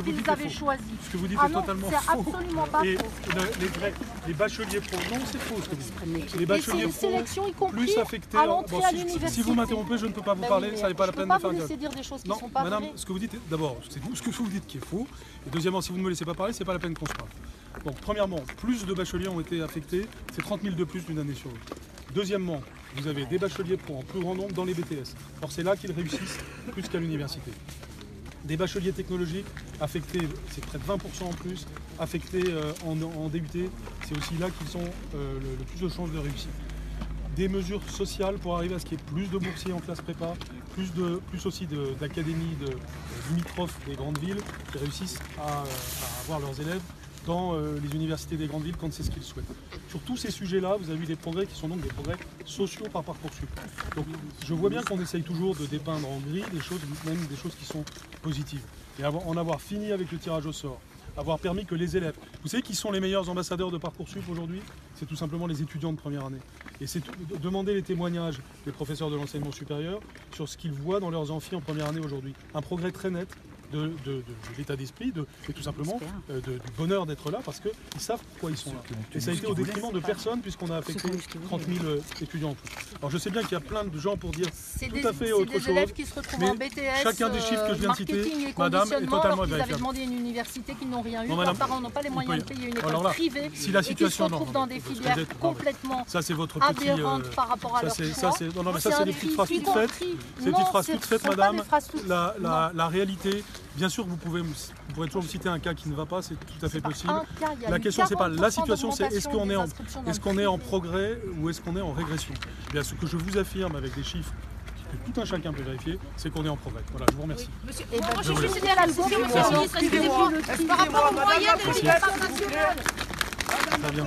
qu'ils avaient choisi. Ce que vous dites Ah est non, totalement c'est faux. absolument pas Et faux. les bacheliers pro, non, c'est faux ce que vous dites. Les Et c'est bacheliers une pro, sélection y compris plus affectés. à l'entrée à l'université. Si vous m'interrompez, je ne peux pas vous Ben parler, oui, ça n'est pas la je peine peux de pas faire vous un laisser dialogue. dire des choses qui Non, sont pas madame, vraies. ce que vous dites, d'abord, c'est ce que vous dites qui est faux. Et deuxièmement, si vous ne me laissez pas parler, c'est pas la peine qu'on se parle. Donc, premièrement, plus de bacheliers ont été affectés, c'est 30 000 de plus d'une année sur l'autre. Deuxièmement, vous avez des bacheliers pro en plus grand nombre dans les BTS. Or, c'est là qu'ils réussissent plus qu'à l'université. Des bacheliers technologiques affectés, c'est près de 20% en plus, affectés en DUT, c'est aussi là qu'ils ont le plus de chances de réussir. Des mesures sociales pour arriver à ce qu'il y ait plus de boursiers en classe prépa, plus aussi d'académies limitrophes des grandes villes qui réussissent à avoir leurs élèves dans les universités des grandes villes quand c'est ce qu'ils souhaitent. Sur tous ces sujets-là, vous avez eu des progrès qui sont donc des progrès sociaux par Parcoursup. Donc je vois bien qu'on essaye toujours de dépeindre en gris des choses, même des choses qui sont positives. Et en avoir fini avec le tirage au sort, avoir permis que les élèves... Vous savez qui sont les meilleurs ambassadeurs de Parcoursup aujourd'hui? C'est tout simplement les étudiants de première année. Et c'est demander les témoignages des professeurs de l'enseignement supérieur sur ce qu'ils voient dans leurs amphis en première année aujourd'hui. Un progrès très net de l'état d'esprit et tout simplement du bonheur d'être là parce qu'ils savent pourquoi ils sont là. Et ça a été au détriment de personne puisqu'on a affecté 30 000 étudiants en plus. Alors je sais bien qu'il y a plein de gens pour dire tout à fait autre chose. C'est des élèves qui se retrouvent en BTS, chacun des chiffres que je viens de citer, madame, est totalement alors qu'ils avaient vérifiable. demandé une université qu'ils n'ont rien eu, Non, leurs parents n'ont pas les moyens de payer une école privée si la et qui se situation, retrouvent dans des filières complètement aberrantes par rapport à leur choix. Non, mais ça c'est des petites phrases toutes faites. C'est des petites phrases toutes faites, madame. La réalité, bien sûr, vous pourrez toujours me citer un cas qui ne va pas, c'est tout à fait possible. La question, c'est pas la situation, c'est est-ce qu'on est en progrès ou est-ce qu'on est en régression? Eh bien, ce que je vous affirme avec des chiffres que tout un chacun peut vérifier, c'est qu'on est en progrès. Voilà, je vous remercie. Monsieur, moi je suis signé à la Cour, monsieur le ministre, excusez-moi. Par rapport aux moyens de l'éducation nationale. Très bien.